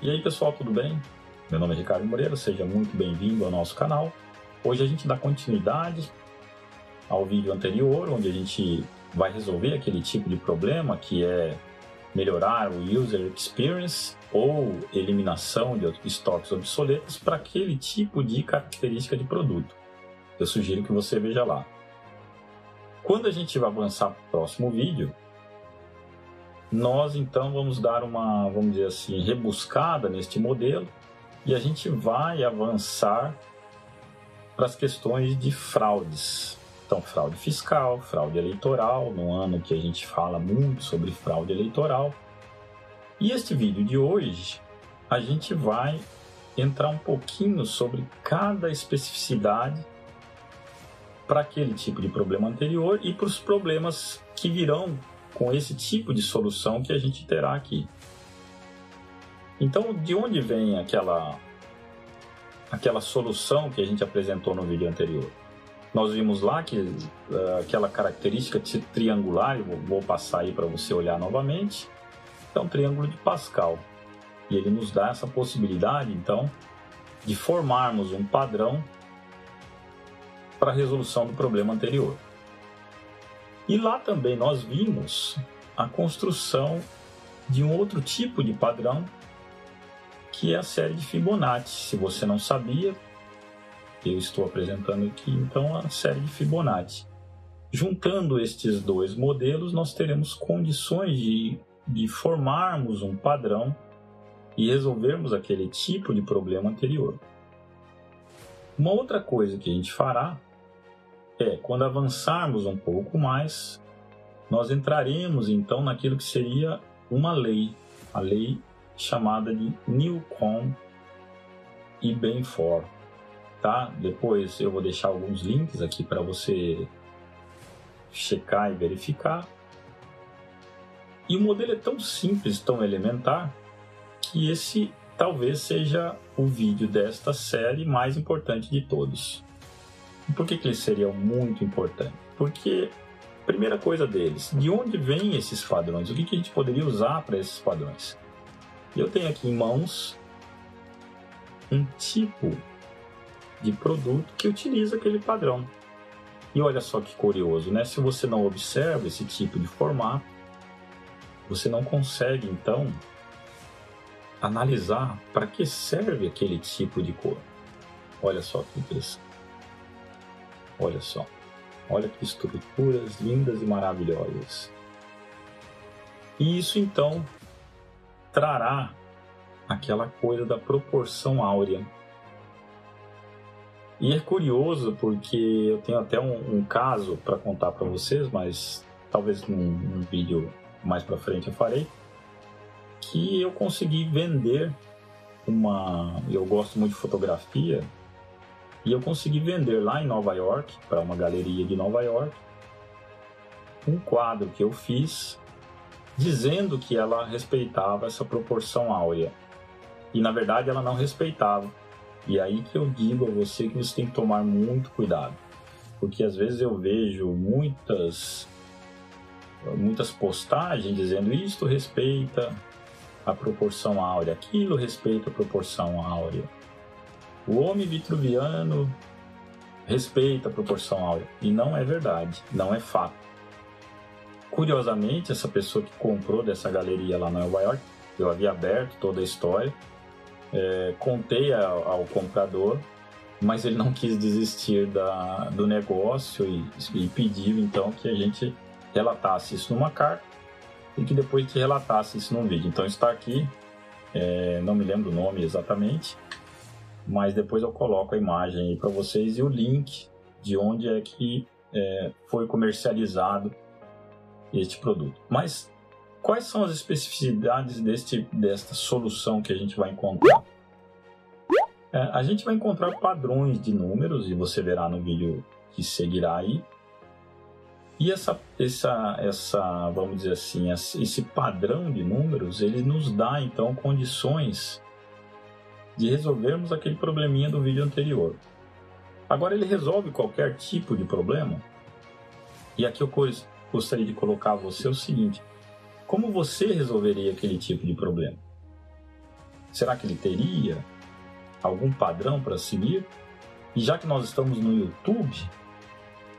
E aí pessoal, tudo bem? Meu nome é Ricardo Moreira, seja muito bem-vindo ao nosso canal. Hoje a gente dá continuidade ao vídeo anterior, onde a gente vai resolver aquele tipo de problema que é melhorar o User Experience ou eliminação de estoques obsoletos para aquele tipo de característica de produto. Eu sugiro que você veja lá. Quando a gente vai avançar para o próximo vídeo, nós então vamos dar uma, vamos dizer assim, rebuscada neste modelo e a gente vai avançar para as questões de fraudes. Então, fraude fiscal, fraude eleitoral, no ano que a gente fala muito sobre fraude eleitoral. E este vídeo de hoje, a gente vai entrar um pouquinho sobre cada especificidade para aquele tipo de problema anterior e para os problemas que virão com esse tipo de solução que a gente terá aqui. Então, de onde vem aquela solução que a gente apresentou no vídeo anterior? Nós vimos lá que aquela característica triangular, eu vou passar aí para você olhar novamente, é um triângulo de Pascal. E ele nos dá essa possibilidade, então, de formarmos um padrão para a resolução do problema anterior. E lá também nós vimos a construção de um outro tipo de padrão, que é a série de Fibonacci. Se você não sabia, eu estou apresentando aqui então a série de Fibonacci. Juntando estes dois modelos, nós teremos condições de formarmos um padrão e resolvermos aquele tipo de problema anterior. Uma outra coisa que a gente fará é, quando avançarmos um pouco mais, nós entraremos então naquilo que seria uma lei, a lei chamada de Newcomb e Benford, tá? Depois eu vou deixar alguns links aqui para você checar e verificar. E o modelo é tão simples, tão elementar, que esse talvez seja o vídeo desta série mais importante de todos. E por que ele seria muito importante? Porque, primeira coisa deles, de onde vêm esses padrões? O que a gente poderia usar para esses padrões? Eu tenho aqui em mãos um tipo de produto que utiliza aquele padrão. E olha só que curioso, né? Se você não observa esse tipo de formato, você não consegue, então, analisar para que serve aquele tipo de cor. Olha só que interessante. Olha só. Olha que estruturas lindas e maravilhosas. E isso, então, trará aquela coisa da proporção áurea. E é curioso porque eu tenho até um caso para contar para vocês, mas talvez num vídeo mais para frente eu farei, que eu consegui vender eu gosto muito de fotografia, e eu consegui vender lá em Nova York, para uma galeria de Nova York, um quadro que eu fiz dizendo que ela respeitava essa proporção áurea. E na verdade ela não respeitava. E aí que eu digo a você que você tem que tomar muito cuidado. Porque às vezes eu vejo muitas postagens dizendo isto respeita a proporção áurea, aquilo respeita a proporção áurea. O homem vitruviano respeita a proporção áurea. E não é verdade, não é fato. Curiosamente, essa pessoa que comprou dessa galeria lá em Nova York, eu havia aberto toda a história, contei ao comprador, mas ele não quis desistir do negócio e pediu então que a gente relatasse isso numa carta e que depois que relatasse isso num vídeo. Então está aqui, não me lembro o nome exatamente, mas depois eu coloco a imagem aí para vocês e o link de onde é que foi comercializado este produto. Mas quais são as especificidades desta solução que a gente vai encontrar? A gente vai encontrar padrões de números, e você verá no vídeo que seguirá aí. E vamos dizer assim, esse padrão de números, ele nos dá então condições de resolvermos aquele probleminha do vídeo anterior. Agora ele resolve qualquer tipo de problema? E aqui eu gostaria de colocar a você o seguinte: como você resolveria aquele tipo de problema? Será que ele teria algum padrão para seguir? E já que nós estamos no YouTube,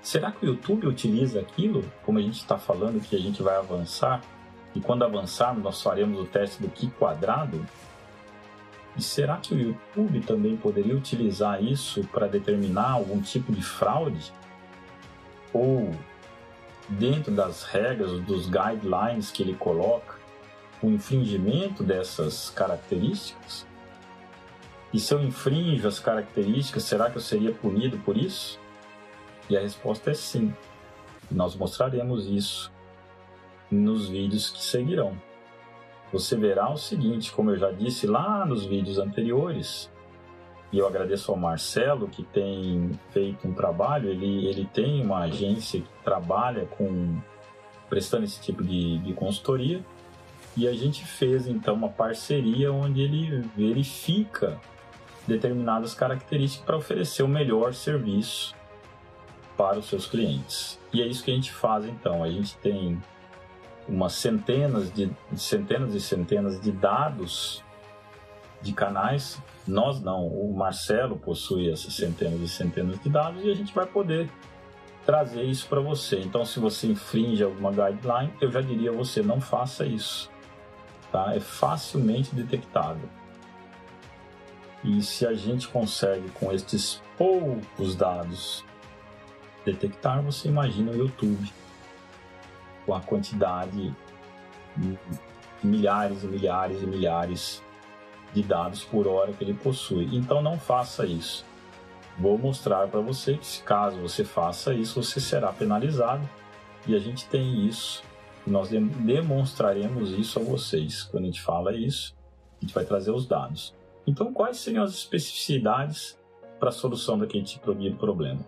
será que o YouTube utiliza aquilo, como a gente está falando que a gente vai avançar, e quando avançarmos nós faremos o teste do Q quadrado? E será que o YouTube também poderia utilizar isso para determinar algum tipo de fraude? Ou, dentro das regras, dos guidelines que ele coloca, o infringimento dessas características? E se eu infrinjo as características, será que eu seria punido por isso? E a resposta é sim. Nós mostraremos isso nos vídeos que seguirão. Você verá o seguinte, como eu já disse lá nos vídeos anteriores, e eu agradeço ao Marcelo que tem feito um trabalho, ele tem uma agência que trabalha prestando esse tipo de consultoria, e a gente fez então uma parceria onde ele verifica determinadas características para oferecer o melhor serviço para os seus clientes. E é isso que a gente faz então. A gente tem umas centenas e centenas de dados de canais. Nós não, o Marcelo possui essas centenas e centenas de dados e a gente vai poder trazer isso para você. Então, se você infringe alguma guideline, eu já diria a você, não faça isso. Tá? É facilmente detectável. E se a gente consegue, com estes poucos dados, detectar, você imagina o YouTube, com a quantidade de milhares e milhares e milhares de dados por hora que ele possui. Então não faça isso. Vou mostrar para você que, se caso você faça isso, você será penalizado. E a gente tem isso. E nós demonstraremos isso a vocês. Quando a gente fala isso, a gente vai trazer os dados. Então, quais seriam as especificidades para a solução daquele tipo de problema?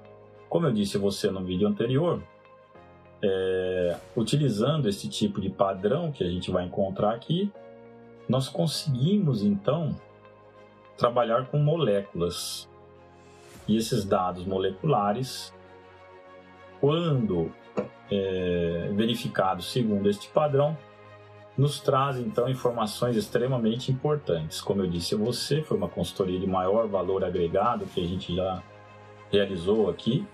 Como eu disse a você no vídeo anterior, utilizando esse tipo de padrão que a gente vai encontrar aqui, nós conseguimos, então, trabalhar com moléculas. E esses dados moleculares, quando verificados segundo este padrão, nos traz, então, informações extremamente importantes. Como eu disse a você, foi uma consultoria de maior valor agregado que a gente já realizou aqui,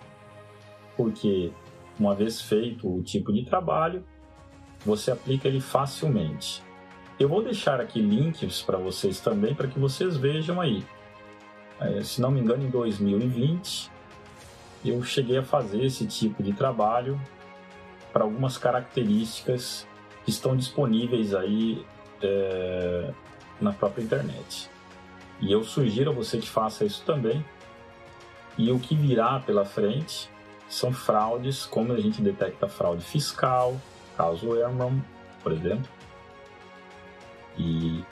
porque, uma vez feito o tipo de trabalho, você aplica ele facilmente. Eu vou deixar aqui links para vocês também, para que vocês vejam aí. Se não me engano, em 2020, eu cheguei a fazer esse tipo de trabalho para algumas características que estão disponíveis aí na própria internet. E eu sugiro a você que faça isso também. E o que virá pela frente são fraudes, como a gente detecta fraude fiscal, caso Herman, por exemplo, e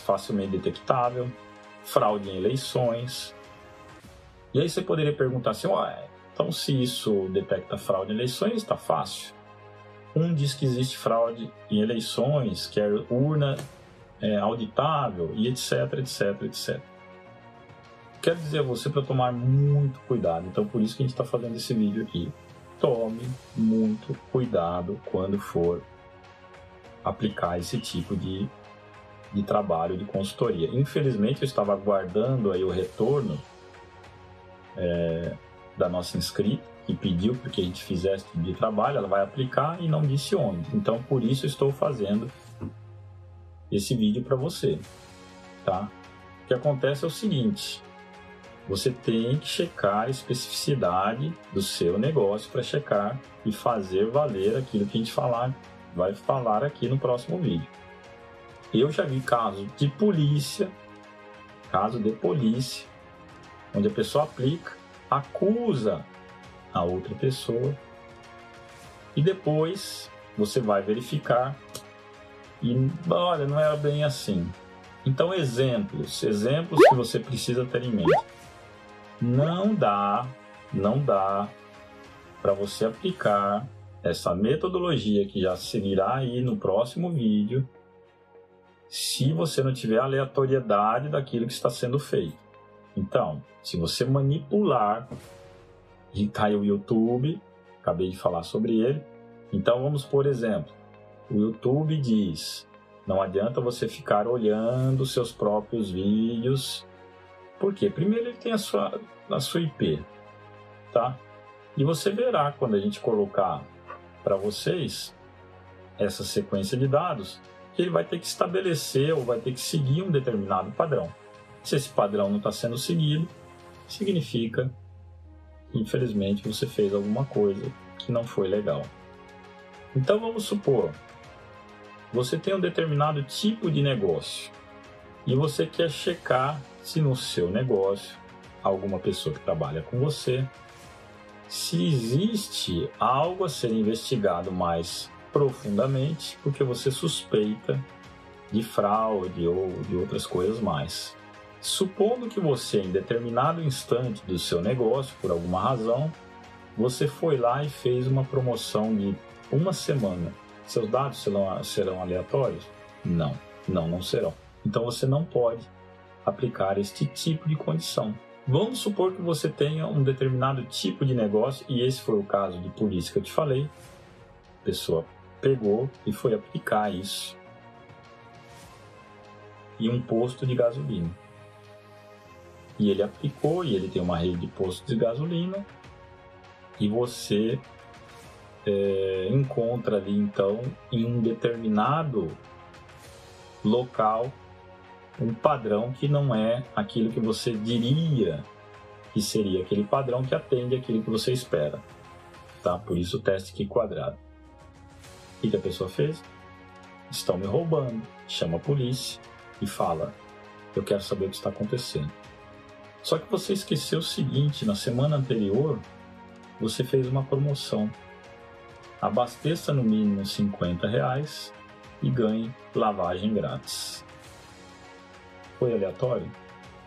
facilmente detectável, fraude em eleições. E aí você poderia perguntar assim, então se isso detecta fraude em eleições, está fácil. Diz que existe fraude em eleições, que é urna auditável, e etc, etc, etc. Quero dizer a você para tomar muito cuidado. Então, por isso que a gente está fazendo esse vídeo aqui. Tome muito cuidado quando for aplicar esse tipo de trabalho de consultoria. Infelizmente, eu estava aguardando aí o retorno da nossa inscrita, que pediu para que a gente fizesse esse tipo de trabalho. Ela vai aplicar e não disse onde. Então, por isso, eu estou fazendo esse vídeo para você. Tá? O que acontece é o seguinte: você tem que checar a especificidade do seu negócio para checar e fazer valer aquilo que a gente vai falar aqui no próximo vídeo. Eu já vi caso de polícia, onde a pessoa aplica, acusa a outra pessoa e depois você vai verificar e, olha, não era bem assim. Então, exemplos que você precisa ter em mente. Não dá para você aplicar essa metodologia que já seguirá aí no próximo vídeo se você não tiver aleatoriedade daquilo que está sendo feito. Então, se você manipular, e tá aí o YouTube, acabei de falar sobre ele. Então, vamos por exemplo, o YouTube diz Não adianta você ficar olhando seus próprios vídeos. Por quê? Primeiro ele tem a sua IP, tá? E você verá quando a gente colocar para vocês essa sequência de dados, que ele vai ter que estabelecer ou vai ter que seguir um determinado padrão. Se esse padrão não está sendo seguido, significa que, infelizmente, você fez alguma coisa que não foi legal. Então, vamos supor, você tem um determinado tipo de negócio e você quer checar se no seu negócio, alguma pessoa que trabalha com você, se existe algo a ser investigado mais profundamente, porque você suspeita de fraude ou de outras coisas mais. Supondo que você, em determinado instante do seu negócio, por alguma razão, você foi lá e fez uma promoção de uma semana. Seus dados serão aleatórios? Não serão. Então você não pode aplicar este tipo de condição. Vamos supor que você tenha um determinado tipo de negócio, e esse foi o caso de polícia que eu te falei. A pessoa pegou e foi aplicar isso em um posto de gasolina. E ele aplicou, e ele tem uma rede de postos de gasolina, e você encontra ali, então, em um determinado local, um padrão que não é aquilo que você diria que seria aquele padrão que atende aquilo que você espera. Tá? Por isso o teste Q quadrado. O que a pessoa fez? Estão me roubando. Chama a polícia e fala: eu quero saber o que está acontecendo. Só que você esqueceu o seguinte: na semana anterior você fez uma promoção. Abasteça no mínimo R$50 e ganhe lavagem grátis. Foi aleatório?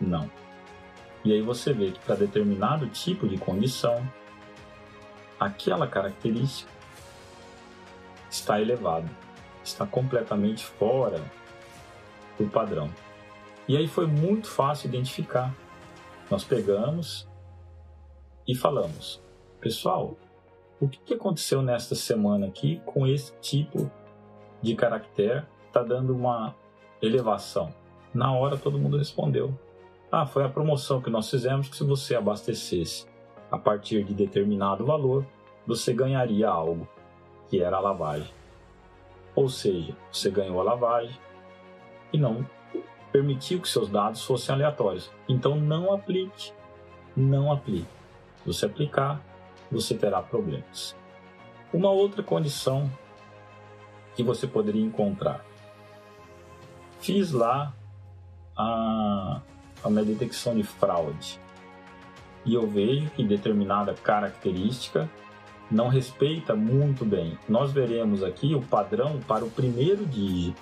Não. E aí você vê que para determinado tipo de condição, aquela característica está elevada, está completamente fora do padrão. E aí foi muito fácil identificar. Nós pegamos e falamos: pessoal, o que aconteceu nesta semana aqui com esse tipo de caractere? Está dando uma elevação. Na hora todo mundo respondeu: foi a promoção que nós fizemos, que se você abastecesse a partir de determinado valor, você ganharia algo, que era a lavagem. Ou seja, você ganhou a lavagem e não permitiu que seus dados fossem aleatórios. Então não aplique. Se você aplicar, você terá problemas. Uma outra condição que você poderia encontrar: fiz lá a minha detecção de fraude e eu vejo que determinada característica não respeita muito bem. Nós veremos aqui o padrão para o primeiro dígito,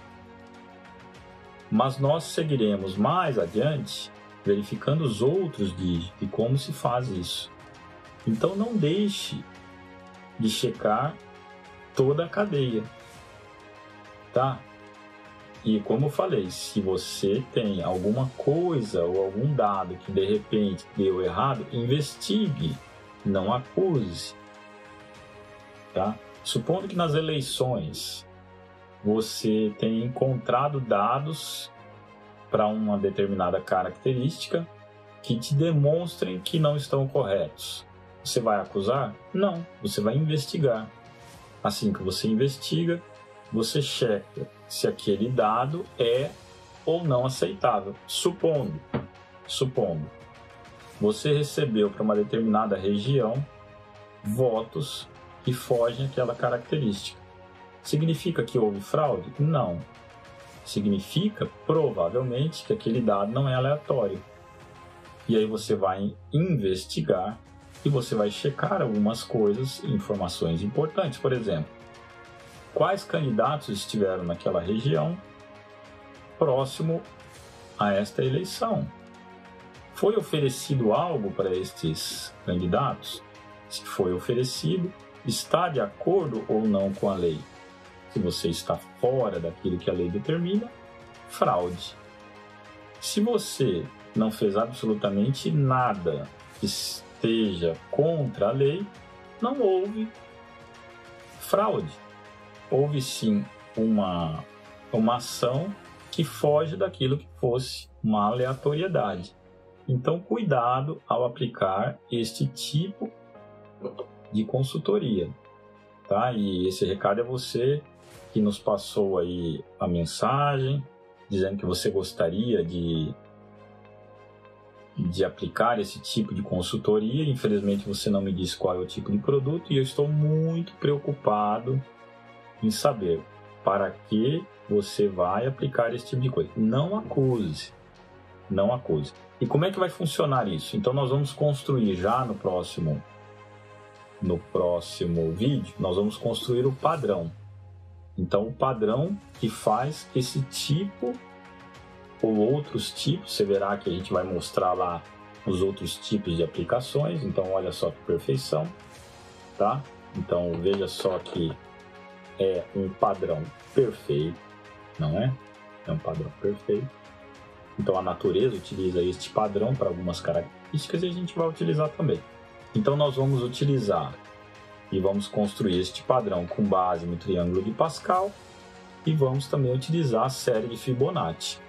mas nós seguiremos mais adiante verificando os outros dígitos e como se faz isso. Então não deixe de checar toda a cadeia, tá? E como eu falei, se você tem alguma coisa ou algum dado que de repente deu errado, investigue, não acuse, tá? Supondo que nas eleições você tenha encontrado dados para uma determinada característica que te demonstrem que não estão corretos. Você vai acusar? Não, você vai investigar. Assim que você investiga, você checa se aquele dado é ou não aceitável. Supondo, você recebeu para uma determinada região votos que fogem àquela característica. Significa que houve fraude? Não. Significa, provavelmente, que aquele dado não é aleatório. E aí você vai investigar e você vai checar algumas coisas, informações importantes. Por exemplo, quais candidatos estiveram naquela região próximo a esta eleição? Foi oferecido algo para estes candidatos? Se foi oferecido, está de acordo ou não com a lei? Se você está fora daquilo que a lei determina, fraude. Se você não fez absolutamente nada que esteja contra a lei, não houve fraude. Houve sim uma uma ação que foge daquilo que fosse uma aleatoriedade. Então, cuidado ao aplicar este tipo de consultoria, tá? E esse recado é você que nos passou aí a mensagem, dizendo que você gostaria de aplicar esse tipo de consultoria. Infelizmente, você não me disse qual é o tipo de produto e eu estou muito preocupado em saber para que você vai aplicar esse tipo de coisa. Não acuse. Não acuse. E como é que vai funcionar isso? Então, nós vamos construir já no próximo vídeo, nós vamos construir o padrão. Então, o padrão que faz esse tipo ou outros tipos, você verá que a gente vai mostrar lá os outros tipos de aplicações. Então, olha só que perfeição, tá? Então, veja só que é um padrão perfeito, não é? É um padrão perfeito. Então, a natureza utiliza este padrão para algumas características e a gente vai utilizar também. Então, nós vamos utilizar e vamos construir este padrão com base no triângulo de Pascal e vamos também utilizar a série de Fibonacci.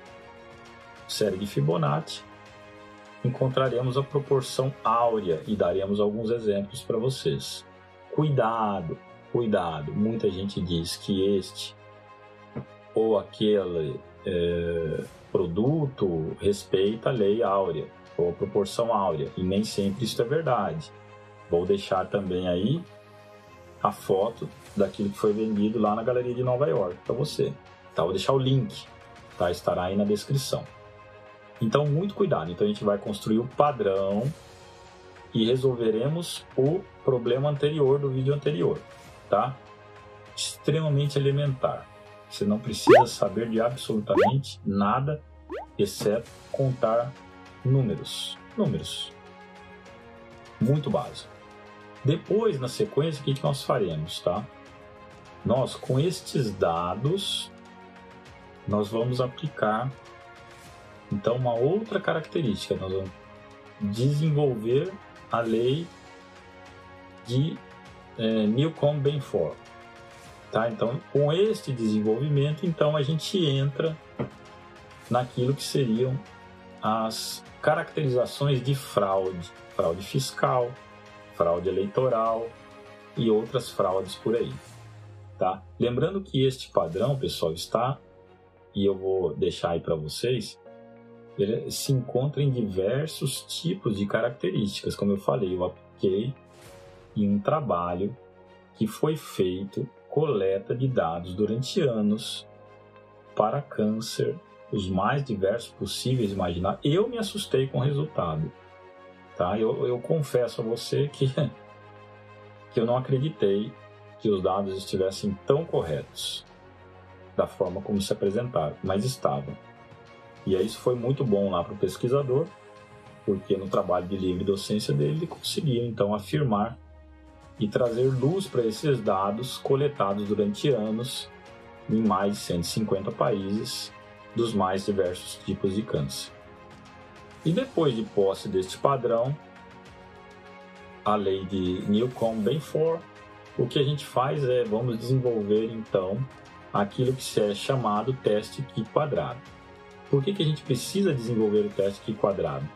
Série de Fibonacci, encontraremos a proporção áurea e daremos alguns exemplos para vocês. Cuidado, cuidado. Muita gente diz que este ou aquele produto respeita a lei áurea ou a proporção áurea, e nem sempre isso é verdade. Vou deixar também aí a foto daquilo que foi vendido lá na Galeria de Nova York para você. Tá? Vou deixar o link, tá? Estará aí na descrição. Então, muito cuidado. Então, a gente vai construir o padrão e resolveremos o problema anterior do vídeo anterior, tá? Extremamente elementar. Você não precisa saber de absolutamente nada, exceto contar números. Números. Muito básico. Depois, na sequência, o que nós faremos, tá? Nós, com estes dados, nós vamos aplicar, então, uma outra característica. Nós vamos desenvolver a lei de Newcomb-Benford. Tá? Então, com este desenvolvimento, então, a gente entra naquilo que seriam as caracterizações de fraude. Fraude fiscal, fraude eleitoral e outras fraudes por aí. Tá? Lembrando que este padrão, pessoal, está, e eu vou deixar aí para vocês, ele se encontra em diversos tipos de características. Como eu falei, eu apliquei em um trabalho que foi feito coleta de dados durante anos para câncer, os mais diversos possíveis imaginar. Eu me assustei com o resultado. Tá? Eu confesso a você que eu não acreditei que os dados estivessem tão corretos da forma como se apresentaram, mas estavam. E aí isso foi muito bom lá para o pesquisador, porque no trabalho de livre docência dele ele conseguiu então afirmar e trazer luz para esses dados coletados durante anos em mais de 150 países dos mais diversos tipos de câncer. E depois de posse deste padrão, a lei de Newcomb-Benford, o que a gente faz é, vamos desenvolver então aquilo que é chamado teste Q-quadrado. Por que a gente precisa desenvolver o teste Q-quadrado?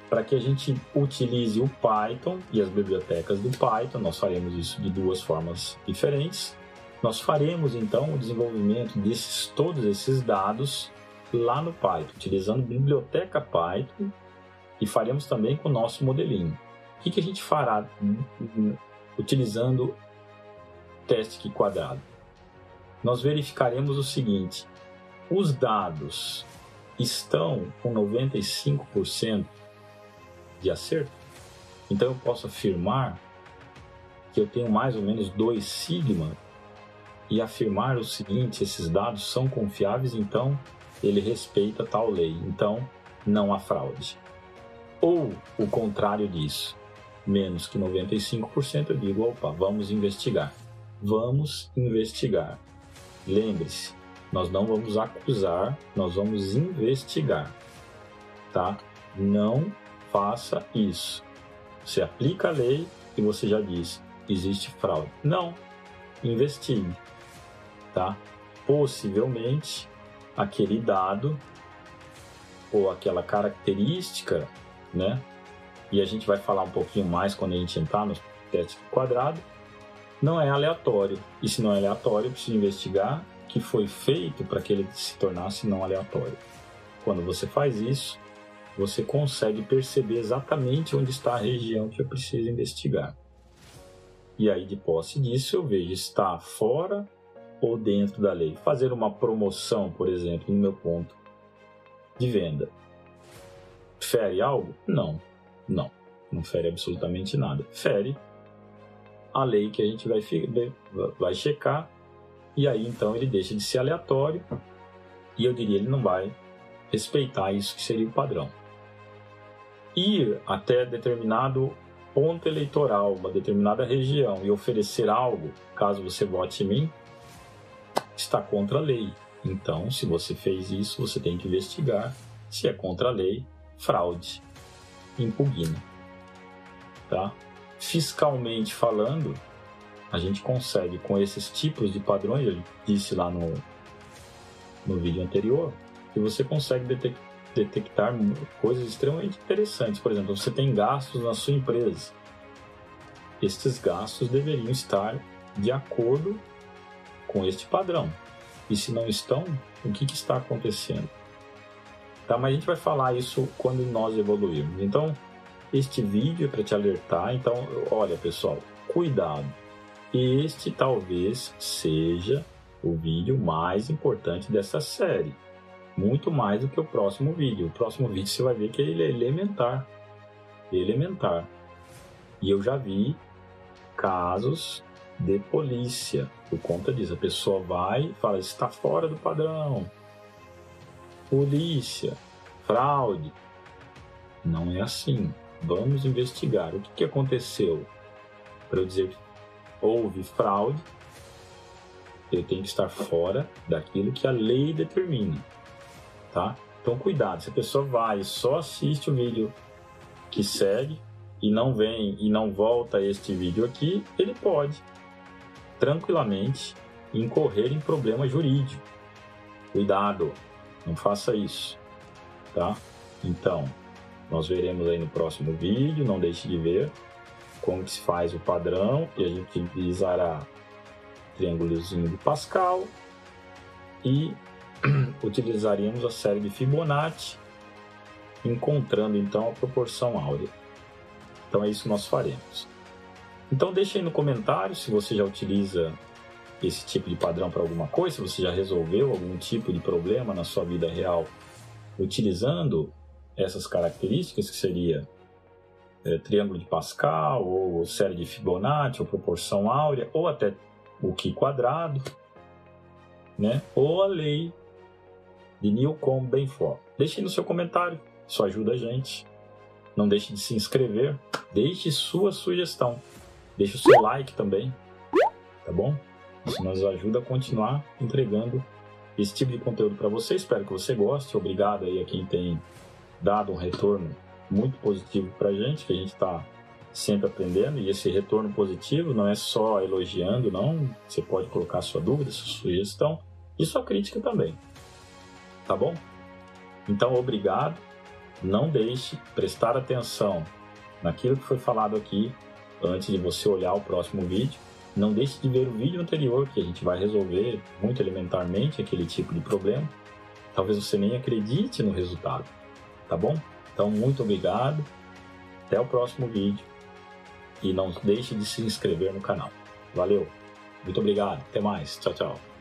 Para que a gente utilize o Python e as bibliotecas do Python. Nós faremos isso de duas formas diferentes. Nós faremos então o desenvolvimento desses todos esses dados lá no Python, utilizando a biblioteca Python, e faremos também com o nosso modelinho. O que a gente fará utilizando teste Q-quadrado? Nós verificaremos o seguinte: os dados estão com 95% de acerto. Então eu posso afirmar que eu tenho mais ou menos 2 sigma e afirmar o seguinte: esses dados são confiáveis, então ele respeita tal lei, então não há fraude. Ou o contrário disso, menos que 95%, eu digo, opa, vamos investigar. Vamos investigar. Lembre-se, nós não vamos acusar, nós vamos investigar, tá? Não faça isso. Você aplica a lei e você já diz, existe fraude. Não, investigue, tá? possivelmente aquele dado ou aquela característica, né? E a gente vai falar um pouquinho mais quando a gente entrar no teste quadrado, não é aleatório. E se não é aleatório, precisa investigar o que foi feito para que ele se tornasse não aleatório. Quando você faz isso, você consegue perceber exatamente onde está a região que eu preciso investigar. E aí, de posse disso, eu vejo está fora ou dentro da lei. Fazer uma promoção, por exemplo, no meu ponto de venda, fere algo? Não, não fere absolutamente nada. Fere a lei que a gente vai checar, e aí então ele deixa de ser aleatório, e eu diria ele não vai respeitar isso que seria o padrão. Ir até determinado ponto eleitoral, uma determinada região, e oferecer algo, caso você vote em mim, está contra a lei. Então, se você fez isso, você tem que investigar. Se é contra a lei, fraude, impugna. Tá? Fiscalmente falando, a gente consegue, com esses tipos de padrões, eu disse lá no vídeo anterior, que você consegue detectar coisas extremamente interessantes. Por exemplo, você tem gastos na sua empresa. Estes gastos deveriam estar de acordo com este padrão. E se não estão, o que está acontecendo? Tá, mas a gente vai falar isso quando nós evoluirmos. Então, este vídeo é para te alertar. Então, olha, pessoal, cuidado. Este talvez seja o vídeo mais importante dessa série. Muito mais do que o próximo vídeo. O próximo vídeo você vai ver que ele é elementar. Elementar. E eu já vi casos de polícia por conta disso. A pessoa vai e fala, está fora do padrão. Polícia, fraude. Não é assim. Vamos investigar. O que aconteceu? Para eu dizer que houve fraude, eu tenho que estar fora daquilo que a lei determina. Tá? Então, cuidado. Se a pessoa vai e só assiste o vídeo que segue e não vem e não volta a este vídeo aqui, ele pode tranquilamente incorrer em problema jurídico. Cuidado, não faça isso, tá? Então, nós veremos aí no próximo vídeo, não deixe de ver como que se faz o padrão, e a gente utilizará o triângulozinho de Pascal e utilizaríamos a série de Fibonacci, encontrando então a proporção áurea. Então é isso que nós faremos. Então deixe aí no comentário se você já utiliza esse tipo de padrão para alguma coisa, se você já resolveu algum tipo de problema na sua vida real utilizando essas características, que seria triângulo de Pascal, ou série de Fibonacci, ou proporção áurea, ou até o Qi quadrado, né? Ou a lei de Newcomb-Benford. Deixe aí no seu comentário, isso ajuda a gente. Não deixe de se inscrever, deixe sua sugestão. Deixe o seu like também, tá bom? Isso nos ajuda a continuar entregando esse tipo de conteúdo para você. Espero que você goste. Obrigado aí a quem tem dado um retorno muito positivo para a gente, que a gente está sempre aprendendo. E esse retorno positivo não é só elogiando, não. Você pode colocar sua dúvida, sua sugestão e sua crítica também, tá bom? Então, obrigado. Não deixe de prestar atenção naquilo que foi falado aqui antes de você olhar o próximo vídeo. Não deixe de ver o vídeo anterior, que a gente vai resolver muito elementarmente aquele tipo de problema. Talvez você nem acredite no resultado, tá bom? Então, muito obrigado. Até o próximo vídeo. E não deixe de se inscrever no canal. Valeu. Muito obrigado. Até mais. Tchau, tchau.